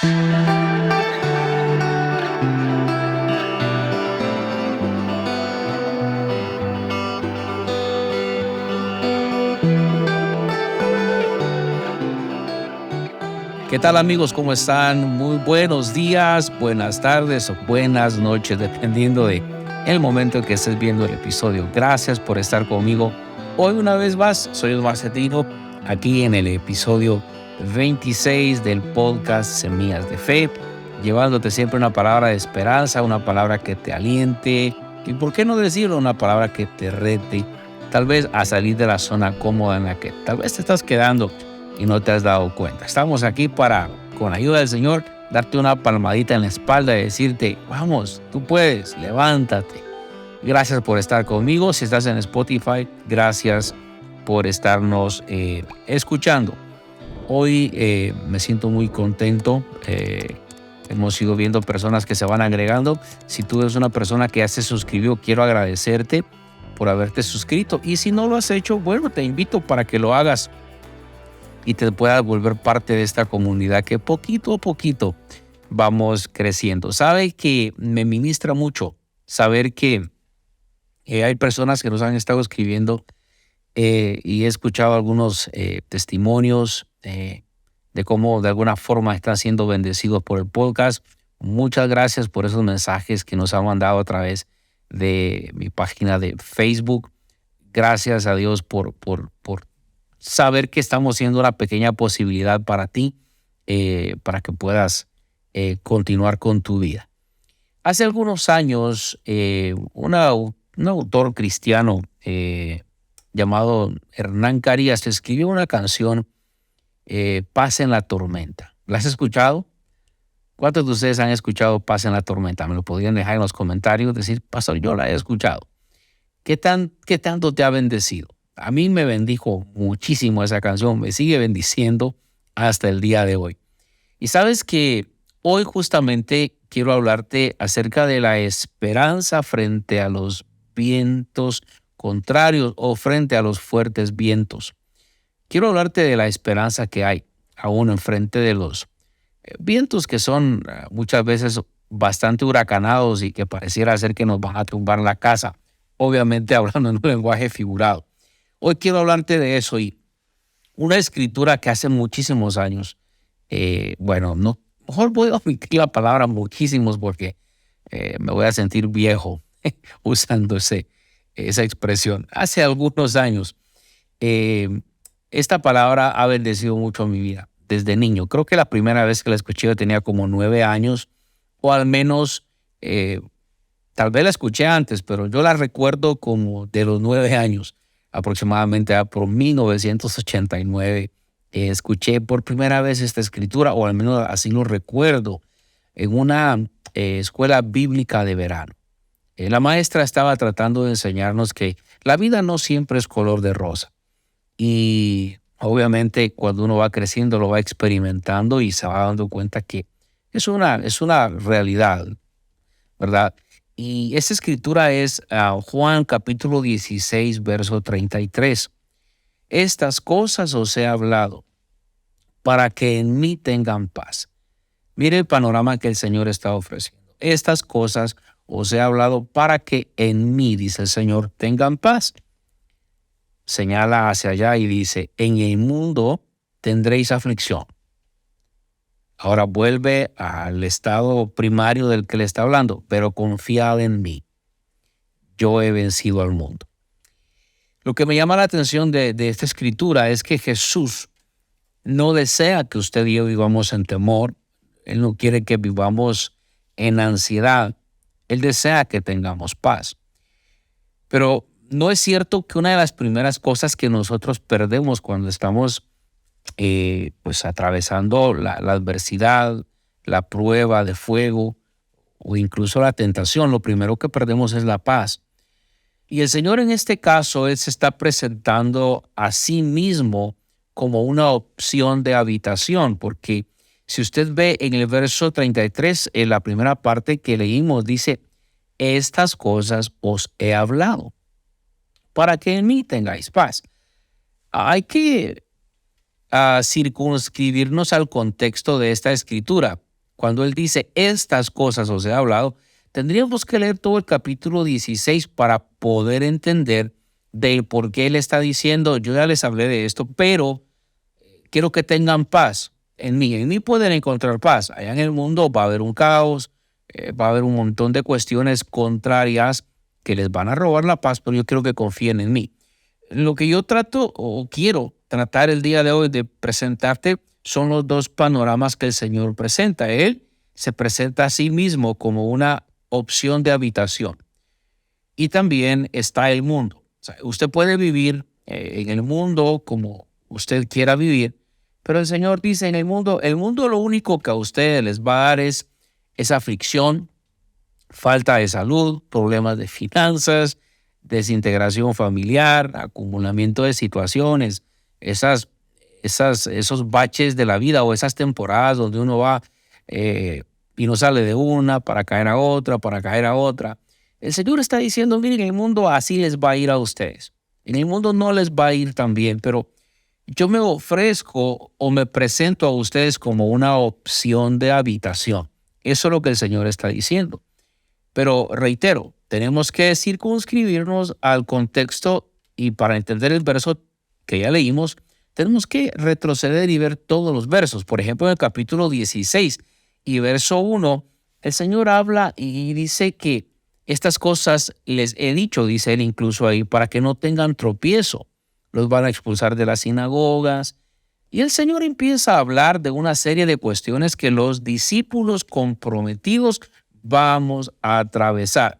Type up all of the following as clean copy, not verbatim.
¿Qué tal amigos? ¿Cómo están? Muy buenos días, buenas tardes o buenas noches, dependiendo de el momento en que estés viendo el episodio. Gracias por estar conmigo. Hoy una vez más, soy Osmar Cetino, aquí en el episodio 26 del podcast Semillas de Fe, llevándote siempre una palabra de esperanza, una palabra que te aliente, y por qué no decirlo, una palabra que te rete, tal vez a salir de la zona cómoda en la que tal vez te estás quedando y no te has dado cuenta. Estamos aquí para, con la ayuda del Señor, darte una palmadita en la espalda y decirte, vamos, tú puedes, levántate. Gracias por estar conmigo. Si estás en Spotify, gracias por estarnos escuchando. Hoy me siento muy contento. Hemos ido viendo personas que se van agregando. Si tú eres una persona que ya se suscribió, quiero agradecerte por haberte suscrito. Y si no lo has hecho, bueno, te invito para que lo hagas y te puedas volver parte de esta comunidad que poquito a poquito vamos creciendo. Sabe que me ministra mucho saber que hay personas que nos han estado escribiendo y he escuchado algunos testimonios de cómo de alguna forma están siendo bendecidos por el podcast. Muchas gracias por esos mensajes que nos han mandado a través de mi página de Facebook. Gracias a Dios por saber que estamos siendo una pequeña posibilidad para ti, para que puedas continuar con tu vida. Hace algunos años, un autor cristiano llamado Hernán Carías escribió una canción, Paz en la tormenta. ¿La has escuchado? ¿Cuántos de ustedes han escuchado Paz en la tormenta? Me lo podrían dejar en los comentarios, decir, pastor, yo la he escuchado. ¿Qué tanto te ha bendecido? A mí me bendijo muchísimo esa canción, me sigue bendiciendo hasta el día de hoy. Y sabes que hoy justamente quiero hablarte acerca de la esperanza frente a los vientos contrarios o frente a los fuertes vientos. Quiero hablarte de la esperanza que hay aún enfrente de los vientos que son muchas veces bastante huracanados y que pareciera ser que nos van a tumbar la casa, obviamente hablando en un lenguaje figurado. Hoy quiero hablarte de eso y una escritura que hace muchísimos años, mejor voy a omitir la palabra muchísimos porque me voy a sentir viejo usando esa expresión. Hace algunos años, esta palabra ha bendecido mucho mi vida desde niño. Creo que la primera vez que la escuché yo tenía como 9 años o al menos tal vez la escuché antes, pero yo la recuerdo como de los 9 años. Aproximadamente por 1989 escuché por primera vez esta escritura, o al menos así lo recuerdo, en una escuela bíblica de verano. La maestra estaba tratando de enseñarnos que la vida no siempre es color de rosa. Y obviamente cuando uno va creciendo lo va experimentando y se va dando cuenta que es una realidad, ¿verdad? Y esa escritura es Juan capítulo 16, verso 33. Estas cosas os he hablado para que en mí tengan paz. Mire el panorama que el Señor está ofreciendo. Estas cosas os he hablado para que en mí, dice el Señor, tengan paz. Señala hacia allá y dice, en el mundo tendréis aflicción. Ahora vuelve al estado primario del que le está hablando, pero confiad en mí. Yo he vencido al mundo. Lo que me llama la atención de esta escritura es que Jesús no desea que usted y yo vivamos en temor. Él no quiere que vivamos en ansiedad. Él desea que tengamos paz. Pero no es cierto que una de las primeras cosas que nosotros perdemos cuando estamos atravesando la adversidad, la prueba de fuego o incluso la tentación, lo primero que perdemos es la paz. Y el Señor en este caso, Él se está presentando a sí mismo como una opción de habitación, porque si usted ve en el verso 33, en la primera parte que leímos, dice, estas cosas os he hablado, para que en mí tengáis paz. Hay que circunscribirnos al contexto de esta escritura. cuando él dice estas cosas os he hablado, tendríamos que leer todo el capítulo 16 para poder entender de por qué él está diciendo, yo ya les hablé de esto, pero quiero que tengan paz en mí. En mí pueden encontrar paz. Allá en el mundo va a haber un caos, va a haber un montón de cuestiones contrarias que les van a robar la paz, pero yo quiero que confíen en mí. Lo que yo trato o quiero tratar el día de hoy de presentarte son los dos panoramas que el Señor presenta. Él se presenta a sí mismo como una opción de habitación. Y también está el mundo. O sea, usted puede vivir en el mundo como usted quiera vivir, pero el Señor dice el mundo lo único que a ustedes les va a dar es aflicción, falta de salud, problemas de finanzas, desintegración familiar, acumulamiento de situaciones, esos baches de la vida o esas temporadas donde uno va y no sale de una para caer a otra, para caer a otra. El Señor está diciendo, miren, en el mundo así les va a ir a ustedes. En el mundo no les va a ir tan bien, pero yo me ofrezco o me presento a ustedes como una opción de habitación. Eso es lo que el Señor está diciendo. Pero reitero, tenemos que circunscribirnos al contexto y para entender el verso que ya leímos, tenemos que retroceder y ver todos los versos. Por ejemplo, en el capítulo 16 y verso 1, el Señor habla y dice que estas cosas les he dicho, dice él incluso ahí, para que no tengan tropiezo. Los van a expulsar de las sinagogas. Y el Señor empieza a hablar de una serie de cuestiones que los discípulos comprometidos vamos a atravesar.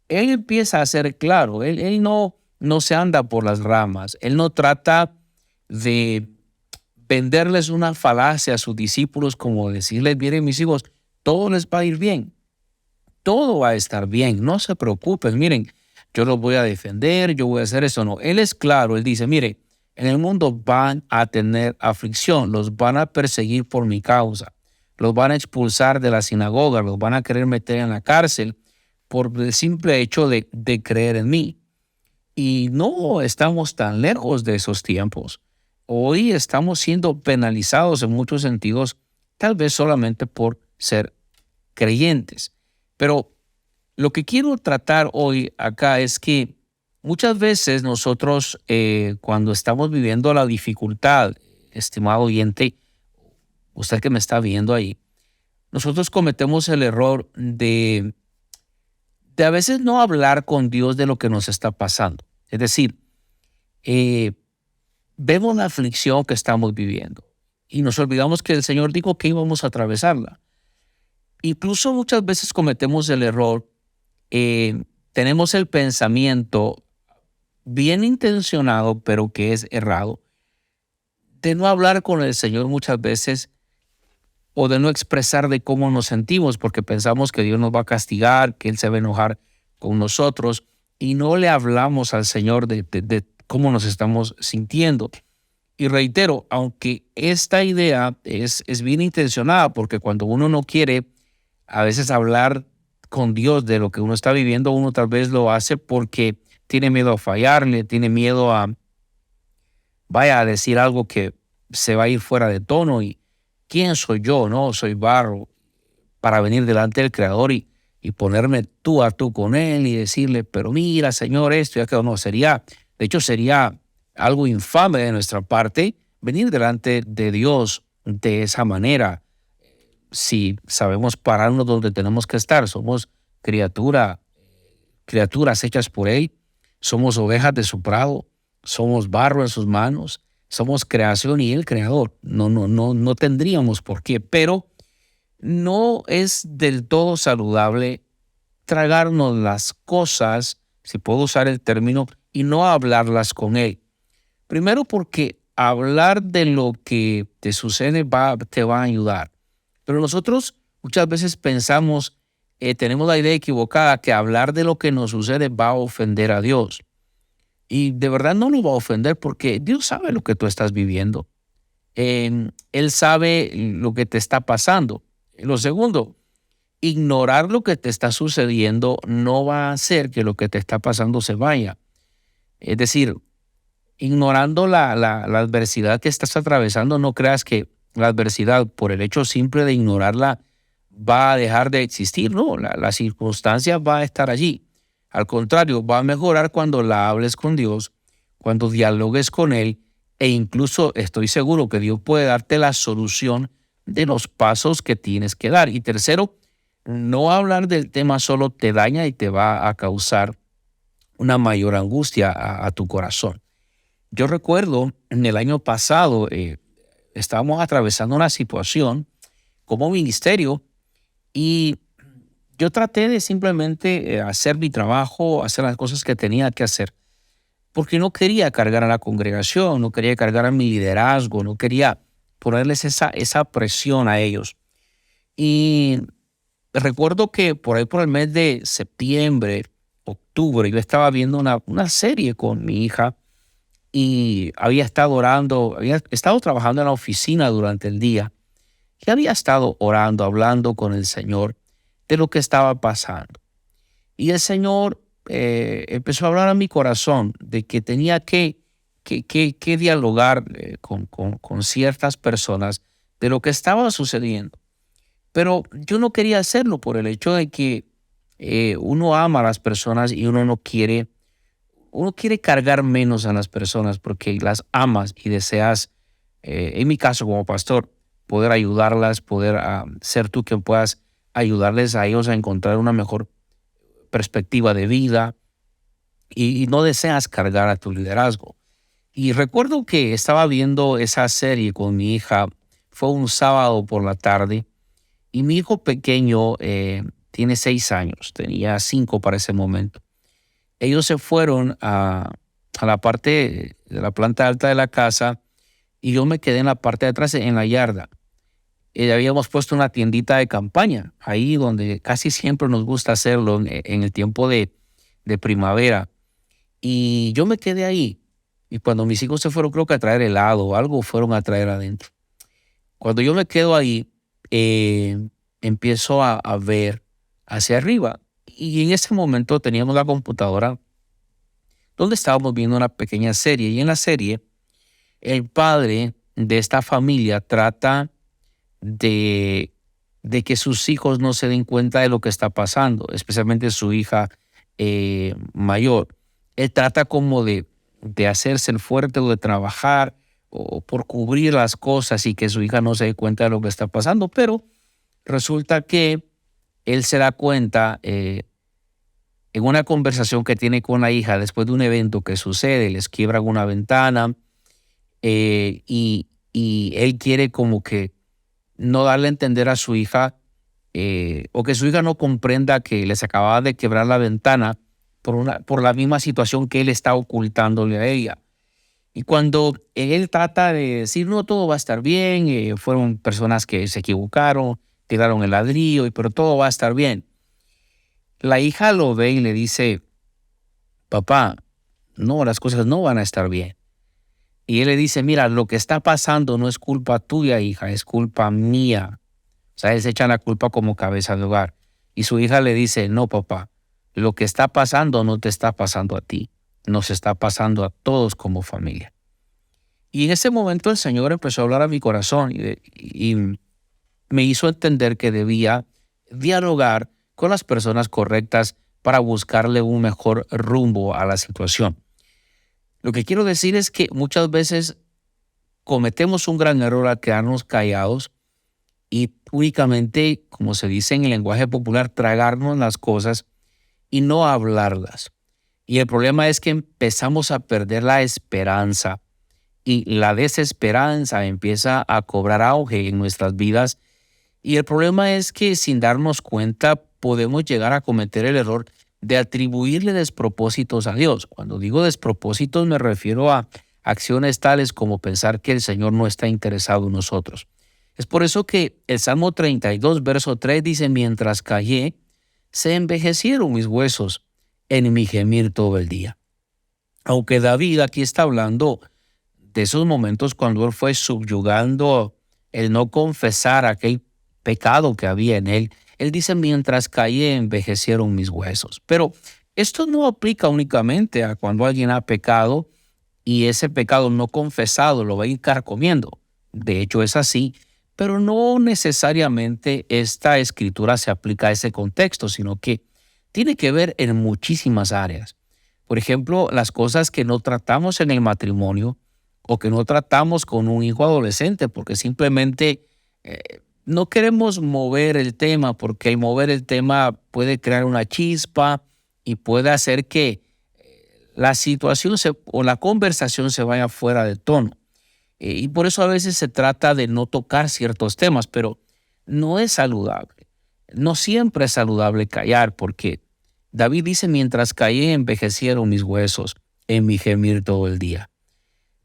Él empieza a ser claro, él no se anda por las ramas, él no trata de venderles una falacia a sus discípulos como decirles, miren mis hijos, todo les va a ir bien, todo va a estar bien, no se preocupen, miren, yo los voy a defender, yo voy a hacer eso, no. Él es claro, él dice, mire, en el mundo van a tener aflicción, los van a perseguir por mi causa, los van a expulsar de la sinagoga, los van a querer meter en la cárcel por el simple hecho de creer en mí. Y no estamos tan lejos de esos tiempos. Hoy estamos siendo penalizados en muchos sentidos, tal vez solamente por ser creyentes. Pero lo que quiero tratar hoy acá es que muchas veces nosotros, cuando estamos viviendo la dificultad, estimado oyente, usted que me está viendo ahí, nosotros cometemos el error de a veces no hablar con Dios de lo que nos está pasando. Es decir, vemos la aflicción que estamos viviendo y nos olvidamos que el Señor dijo que íbamos a atravesarla. Incluso muchas veces cometemos el error, tenemos el pensamiento bien intencionado, pero que es errado, de no hablar con el Señor muchas veces o de no expresar de cómo nos sentimos, porque pensamos que Dios nos va a castigar, que Él se va a enojar con nosotros y no le hablamos al Señor de cómo nos estamos sintiendo. Y reitero, aunque esta idea es bien intencionada, porque cuando uno no quiere a veces hablar con Dios de lo que uno está viviendo, uno tal vez lo hace porque tiene miedo a fallarle, tiene miedo a decir algo que se va a ir fuera de tono y ¿quién soy yo? No, soy barro para venir delante del Creador y ponerme tú a tú con Él y decirle, pero mira, Señor, esto ya que no, sería algo infame de nuestra parte venir delante de Dios de esa manera. Si sabemos pararnos donde tenemos que estar, somos criaturas hechas por Él, somos ovejas de su prado, somos barro en sus manos, somos creación y Él creador. No tendríamos por qué, pero no es del todo saludable tragarnos las cosas, si puedo usar el término, y no hablarlas con Él. Primero porque hablar de lo que te sucede te va a ayudar. Pero nosotros muchas veces pensamos, tenemos la idea equivocada que hablar de lo que nos sucede va a ofender a Dios. Y de verdad no lo va a ofender porque Dios sabe lo que tú estás viviendo. Él sabe lo que te está pasando. Lo segundo, ignorar lo que te está sucediendo no va a hacer que lo que te está pasando se vaya. Es decir, ignorando la adversidad que estás atravesando, no creas que la adversidad, por el hecho simple de ignorarla, va a dejar de existir, no, la circunstancia va a estar allí. Al contrario, va a mejorar cuando la hables con Dios, cuando dialogues con Él, e incluso estoy seguro que Dios puede darte la solución de los pasos que tienes que dar. Y tercero, no hablar del tema solo te daña y te va a causar una mayor angustia a tu corazón. Yo recuerdo en el año pasado, estábamos atravesando una situación como ministerio y yo traté de simplemente hacer mi trabajo, hacer las cosas que tenía que hacer, porque no quería cargar a la congregación, no quería cargar a mi liderazgo, no quería ponerles esa presión a ellos. Y recuerdo que por ahí por el mes de septiembre, octubre, yo estaba viendo una serie con mi hija y había estado orando, había estado trabajando en la oficina durante el día y había estado orando, hablando con el Señor de lo que estaba pasando. Y el Señor empezó a hablar a mi corazón de que tenía que dialogar con ciertas personas de lo que estaba sucediendo. Pero yo no quería hacerlo por el hecho de que uno ama a las personas y uno quiere cargar menos a las personas porque las amas y deseas, en mi caso como pastor, poder ayudarlas, poder ser tú quien puedas ayudarles a ellos a encontrar una mejor perspectiva de vida y no deseas cargar a tu liderazgo. Y recuerdo que estaba viendo esa serie con mi hija, fue un sábado por la tarde, y mi hijo pequeño tiene 6 años, tenía 5 para ese momento. Ellos se fueron a la parte de la planta alta de la casa y yo me quedé en la parte de atrás, en la yarda. Habíamos puesto una tiendita de campaña, ahí donde casi siempre nos gusta hacerlo en el tiempo de primavera. Y yo me quedé ahí. Y cuando mis hijos se fueron, creo que a traer helado o algo fueron a traer adentro. Cuando yo me quedo ahí, empiezo a ver hacia arriba. Y en ese momento teníamos la computadora donde estábamos viendo una pequeña serie. Y en la serie, el padre de esta familia trata de, de que sus hijos no se den cuenta de lo que está pasando, especialmente su hija mayor. Él trata como de hacerse el fuerte o de trabajar o por cubrir las cosas y que su hija no se dé cuenta de lo que está pasando, pero resulta que él se da cuenta en una conversación que tiene con la hija después de un evento que sucede, les quiebran una ventana y él quiere como que no darle a entender a su hija o que su hija no comprenda que les acababa de quebrar la ventana por la misma situación que él está ocultándole a ella. Y cuando él trata de decir, no, todo va a estar bien, fueron personas que se equivocaron, tiraron el ladrillo, pero todo va a estar bien. La hija lo ve y le dice, papá, no, las cosas no van a estar bien. Y él le dice, mira, lo que está pasando no es culpa tuya, hija, es culpa mía. O sea, él se echa la culpa como cabeza de hogar. Y su hija le dice, no, papá, lo que está pasando no te está pasando a ti, nos está pasando a todos como familia. Y en ese momento el Señor empezó a hablar a mi corazón y me hizo entender que debía dialogar con las personas correctas para buscarle un mejor rumbo a la situación. Lo que quiero decir es que muchas veces cometemos un gran error al quedarnos callados y únicamente, como se dice en el lenguaje popular, tragarnos las cosas y no hablarlas. Y el problema es que empezamos a perder la esperanza y la desesperanza empieza a cobrar auge en nuestras vidas. Y el problema es que sin darnos cuenta podemos llegar a cometer el error de atribuirle despropósitos a Dios. Cuando digo despropósitos me refiero a acciones tales como pensar que el Señor no está interesado en nosotros. Es por eso que el Salmo 32, verso 3 dice, mientras callé, se envejecieron mis huesos en mi gemir todo el día. Aunque David aquí está hablando de esos momentos cuando él fue subyugando el no confesar aquel pecado que había en él, él dice, mientras callé, envejecieron mis huesos. Pero esto no aplica únicamente a cuando alguien ha pecado y ese pecado no confesado lo va a ir carcomiendo. De hecho, es así. Pero no necesariamente esta escritura se aplica a ese contexto, sino que tiene que ver en muchísimas áreas. Por ejemplo, las cosas que no tratamos en el matrimonio o que no tratamos con un hijo adolescente, porque simplemente no queremos mover el tema, porque el mover el tema puede crear una chispa y puede hacer que la situación o la conversación se vaya fuera de tono. Y por eso a veces se trata de no tocar ciertos temas, pero no es saludable. No siempre es saludable callar, porque David dice, mientras callé envejecieron mis huesos en mi gemir todo el día.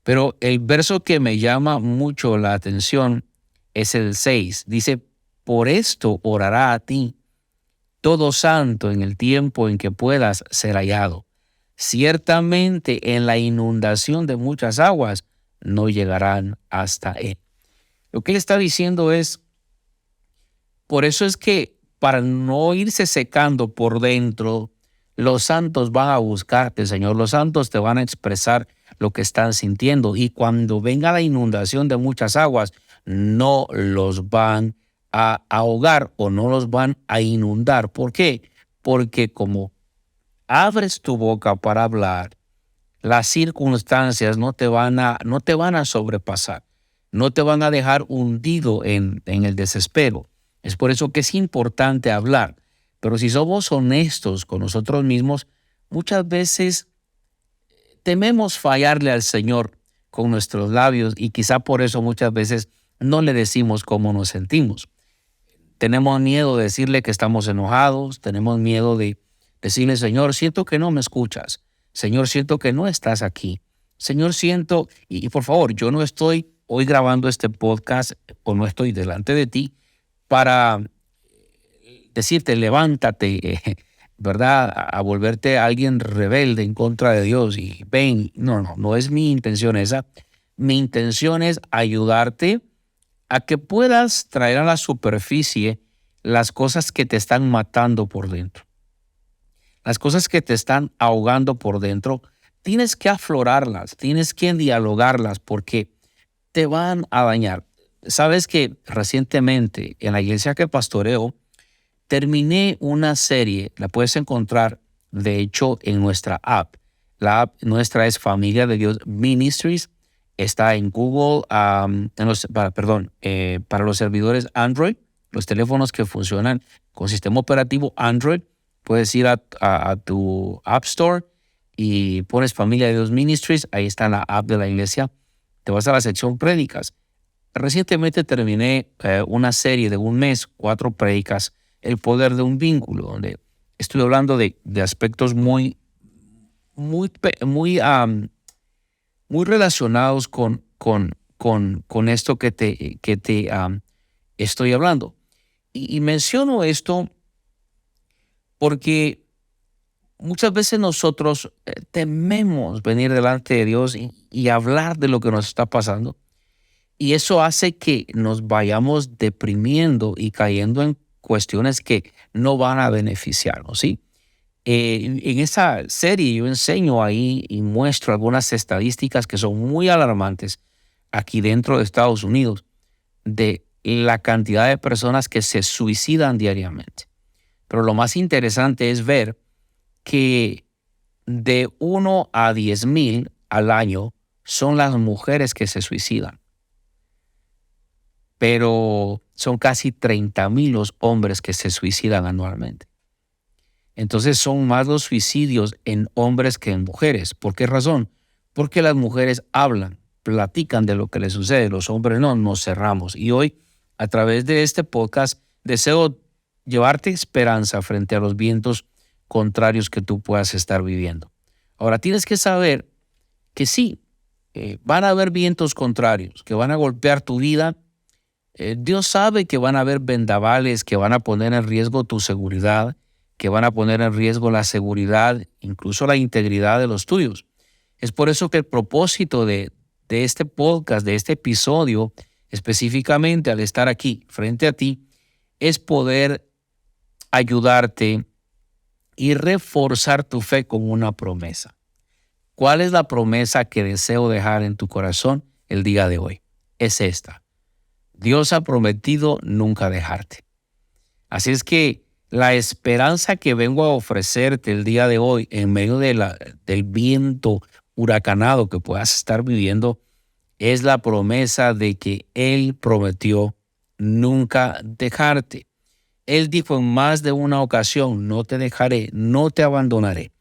Pero el verso que me llama mucho la atención es el 6. Dice, por esto orará a ti todo santo en el tiempo en que puedas ser hallado. Ciertamente en la inundación de muchas aguas no llegarán hasta él. Lo que él está diciendo es, por eso es que para no irse secando por dentro, los santos van a buscarte, Señor. Los santos te van a expresar lo que están sintiendo. Y cuando venga la inundación de muchas aguas, no los van a ahogar o no los van a inundar. ¿Por qué? Porque como abres tu boca para hablar, las circunstancias no te van a sobrepasar, no te van a dejar hundido en el desespero. Es por eso que es importante hablar. Pero si somos honestos con nosotros mismos, muchas veces tememos fallarle al Señor con nuestros labios y quizá por eso muchas veces no le decimos cómo nos sentimos. Tenemos miedo de decirle que estamos enojados, tenemos miedo de decirle, Señor, siento que no me escuchas. Señor, siento que no estás aquí. Señor, siento, y por favor, yo no estoy hoy grabando este podcast o no estoy delante de ti para decirte, levántate, ¿verdad? A volverte alguien rebelde en contra de Dios y ven. No es mi intención esa. Mi intención es ayudarte a que puedas traer a la superficie las cosas que te están matando por dentro. Las cosas que te están ahogando por dentro, tienes que aflorarlas, tienes que dialogarlas porque te van a dañar. Sabes que recientemente en la iglesia que pastoreo, terminé una serie, la puedes encontrar de hecho en nuestra app. La app nuestra es Familia de Dios Ministries, está en Google, para los servidores Android, los teléfonos que funcionan con sistema operativo Android, puedes ir a tu App Store y pones Familia de Dios Ministries, ahí está la app de la iglesia, te vas a la sección prédicas. Recientemente terminé una serie de un mes, 4 prédicas, el poder de un vínculo, donde estoy hablando de aspectos muy relacionados con esto que te estoy hablando. Y menciono esto porque muchas veces nosotros tememos venir delante de Dios y hablar de lo que nos está pasando. Y eso hace que nos vayamos deprimiendo y cayendo en cuestiones que no van a beneficiarnos, ¿sí? En esa serie yo enseño ahí y muestro algunas estadísticas que son muy alarmantes aquí dentro de Estados Unidos de la cantidad de personas que se suicidan diariamente. Pero lo más interesante es ver que de 1 a 10,000 al año son las mujeres que se suicidan. Pero son casi 30,000 los hombres que se suicidan anualmente. Entonces son más los suicidios en hombres que en mujeres. ¿Por qué razón? Porque las mujeres hablan, platican de lo que les sucede, los hombres no, nos cerramos. Y hoy, a través de este podcast, deseo llevarte esperanza frente a los vientos contrarios que tú puedas estar viviendo. Ahora, tienes que saber que sí, van a haber vientos contrarios que van a golpear tu vida. Dios sabe que van a haber vendavales que van a poner en riesgo tu seguridad, que van a poner en riesgo la seguridad, incluso la integridad de los tuyos. Es por eso que el propósito de este podcast, de este episodio, específicamente al estar aquí frente a ti, es poder ayudarte y reforzar tu fe con una promesa. ¿Cuál es la promesa que deseo dejar en tu corazón el día de hoy? Es esta. Dios ha prometido nunca dejarte. Así es que la esperanza que vengo a ofrecerte el día de hoy en medio del viento huracanado que puedas estar viviendo es la promesa de que Él prometió nunca dejarte. Él dijo en más de una ocasión, no te dejaré, no te abandonaré.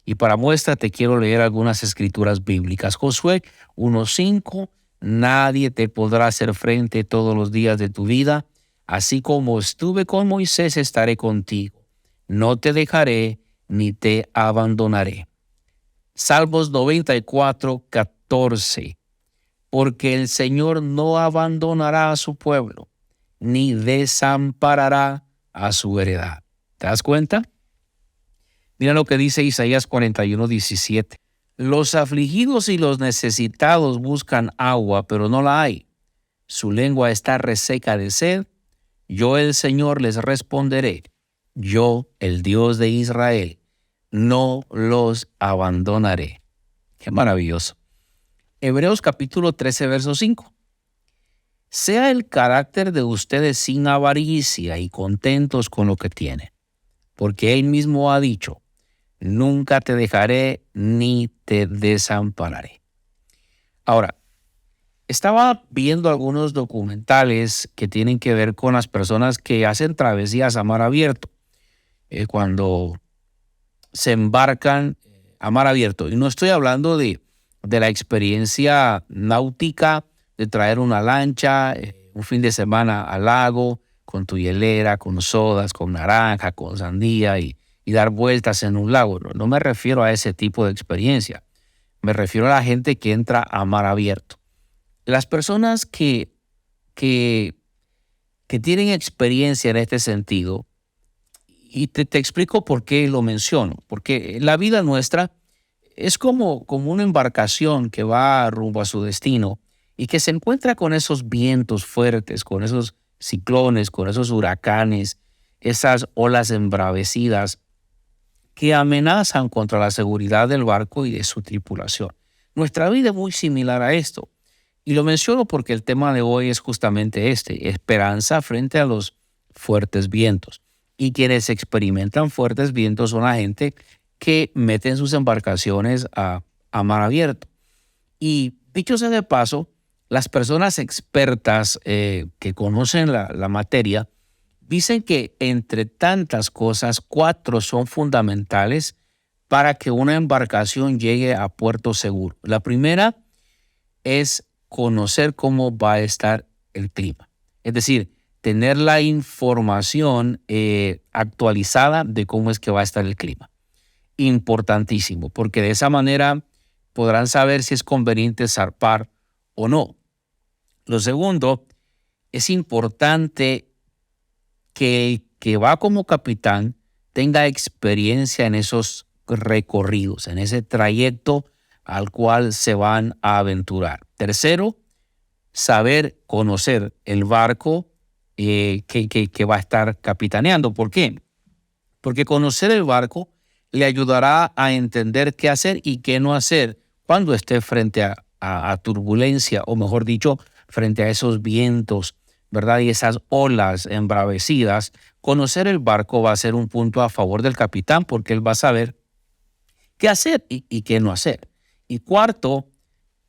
Y para muestra te quiero leer algunas escrituras bíblicas. Josué 1:5, nadie te podrá hacer frente todos los días de tu vida. Así como estuve con Moisés, estaré contigo. No te dejaré ni te abandonaré. Salmos 94:14. Porque el Señor no abandonará a su pueblo, ni desamparará a su heredad. ¿Te das cuenta? Mira lo que dice Isaías 41:17. Los afligidos y los necesitados buscan agua, pero no la hay. Su lengua está reseca de sed. Yo, el Señor, les responderé. Yo, el Dios de Israel, no los abandonaré. Qué maravilloso. Hebreos capítulo 13, verso 5. Sea el carácter de ustedes sin avaricia y contentos con lo que tienen, porque Él mismo ha dicho, nunca te dejaré ni te desampararé. Ahora, estaba viendo algunos documentales que tienen que ver con las personas que hacen travesías a mar abierto, cuando se embarcan a mar abierto. Y no estoy hablando de la experiencia náutica, de traer una lancha, un fin de semana al lago, con tu hielera, con sodas, con naranja, con sandía y dar vueltas en un lago. No me refiero a ese tipo de experiencia. Me refiero a la gente que entra a mar abierto. Las personas que tienen experiencia en este sentido, y te explico por qué lo menciono, porque la vida nuestra es como una embarcación que va rumbo a su destino y que se encuentra con esos vientos fuertes, con esos ciclones, con esos huracanes, esas olas embravecidas que amenazan contra la seguridad del barco y de su tripulación. Nuestra vida es muy similar a esto. Y lo menciono porque el tema de hoy es justamente este, esperanza frente a los fuertes vientos. Y quienes experimentan fuertes vientos son la gente que meten sus embarcaciones a mar abierto. Y dicho sea de paso, las personas expertas que conocen la materia dicen que entre tantas cosas, 4 son fundamentales para que una embarcación llegue a puerto seguro. La primera es conocer cómo va a estar el clima. Es decir, tener la información actualizada de cómo es que va a estar el clima. Importantísimo, porque de esa manera podrán saber si es conveniente zarpar o no. Lo segundo, es importante que el que va como capitán tenga experiencia en esos recorridos, en ese trayecto al cual se van a aventurar. Tercero, saber conocer el barco que va a estar capitaneando. ¿Por qué? Porque conocer el barco le ayudará a entender qué hacer y qué no hacer cuando esté frente a turbulencia, o mejor dicho, frente a esos vientos, ¿verdad? Y esas olas embravecidas. Conocer el barco va a ser un punto a favor del capitán porque él va a saber qué hacer y qué no hacer. Y cuarto,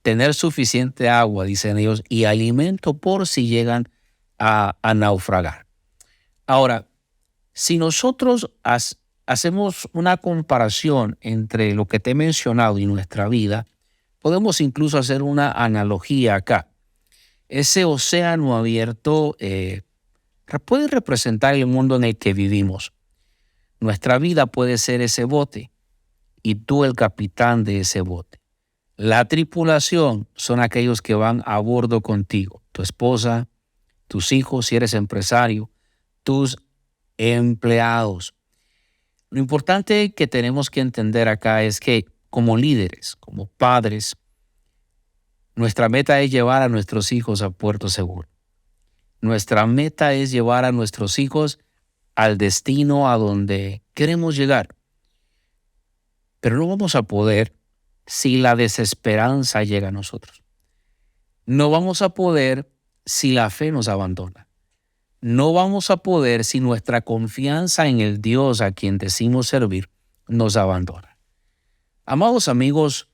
tener suficiente agua, dicen ellos, y alimento por si llegan a naufragar. Ahora, si nosotros hacemos una comparación entre lo que te he mencionado y nuestra vida, podemos incluso hacer una analogía acá. Ese océano abierto puede representar el mundo en el que vivimos. Nuestra vida puede ser ese bote y tú el capitán de ese bote. La tripulación son aquellos que van a bordo contigo, tu esposa, tus hijos si eres empresario, tus empleados. Lo importante que tenemos que entender acá es que como líderes, como padres, nuestra meta es llevar a nuestros hijos a puerto seguro. Nuestra meta es llevar a nuestros hijos al destino a donde queremos llegar. Pero no vamos a poder si la desesperanza llega a nosotros. No vamos a poder si la fe nos abandona. No vamos a poder si nuestra confianza en el Dios a quien decimos servir nos abandona. Amados amigos,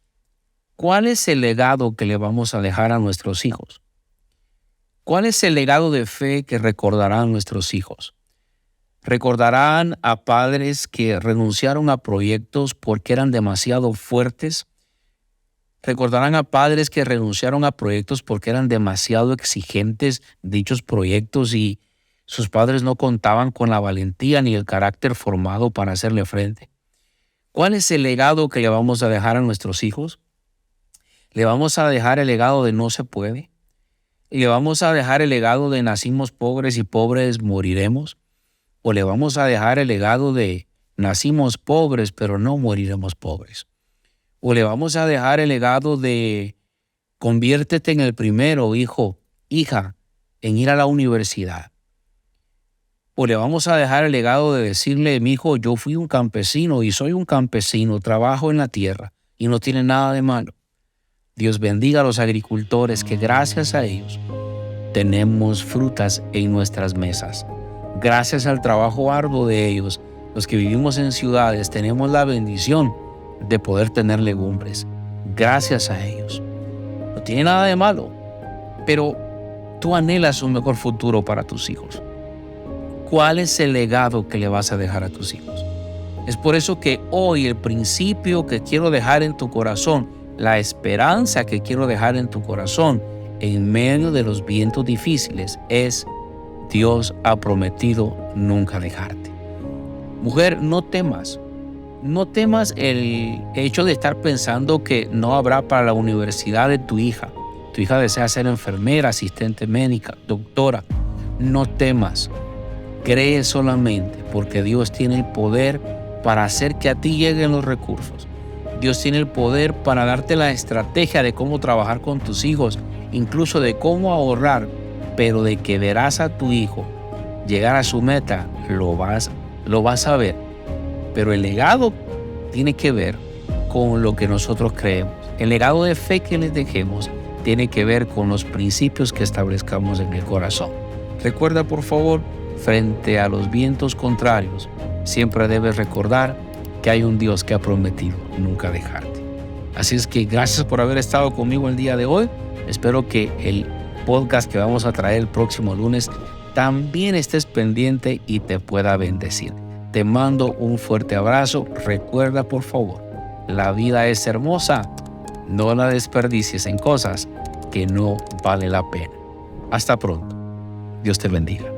¿cuál es el legado que le vamos a dejar a nuestros hijos? ¿Cuál es el legado de fe que recordarán nuestros hijos? ¿Recordarán a padres que renunciaron a proyectos porque eran demasiado fuertes? ¿Recordarán a padres que renunciaron a proyectos porque eran demasiado exigentes dichos proyectos y sus padres no contaban con la valentía ni el carácter formado para hacerle frente? ¿Cuál es el legado que le vamos a dejar a nuestros hijos? ¿Le vamos a dejar el legado de no se puede? ¿Le vamos a dejar el legado de nacimos pobres y pobres moriremos? ¿O le vamos a dejar el legado de nacimos pobres pero no moriremos pobres? ¿O le vamos a dejar el legado de conviértete en el primero, hijo, hija, en ir a la universidad? ¿O le vamos a dejar el legado de decirle, mi hijo, yo fui un campesino y soy un campesino, trabajo en la tierra y no tiene nada de malo? Dios bendiga a los agricultores que gracias a ellos tenemos frutas en nuestras mesas. Gracias al trabajo arduo de ellos, los que vivimos en ciudades tenemos la bendición de poder tener legumbres. Gracias a ellos. No tiene nada de malo, pero tú anhelas un mejor futuro para tus hijos. ¿Cuál es el legado que le vas a dejar a tus hijos? Es por eso que hoy el principio que quiero dejar en tu corazón, la esperanza que quiero dejar en tu corazón en medio de los vientos difíciles es: Dios ha prometido nunca dejarte. Mujer, no temas. No temas el hecho de estar pensando que no habrá para la universidad de tu hija. Tu hija desea ser enfermera, asistente médica, doctora. No temas. Cree solamente, porque Dios tiene el poder para hacer que a ti lleguen los recursos. Dios tiene el poder para darte la estrategia de cómo trabajar con tus hijos, incluso de cómo ahorrar, pero de que verás a tu hijo llegar a su meta, lo vas a ver. Pero el legado tiene que ver con lo que nosotros creemos. El legado de fe que les dejemos tiene que ver con los principios que establezcamos en el corazón. Recuerda, por favor, frente a los vientos contrarios, siempre debes recordar que hay un Dios que ha prometido nunca dejarte. Así es que gracias por haber estado conmigo el día de hoy. Espero que el podcast que vamos a traer el próximo lunes también estés pendiente y te pueda bendecir. Te mando un fuerte abrazo. Recuerda, por favor, la vida es hermosa. No la desperdicies en cosas que no vale la pena. Hasta pronto. Dios te bendiga.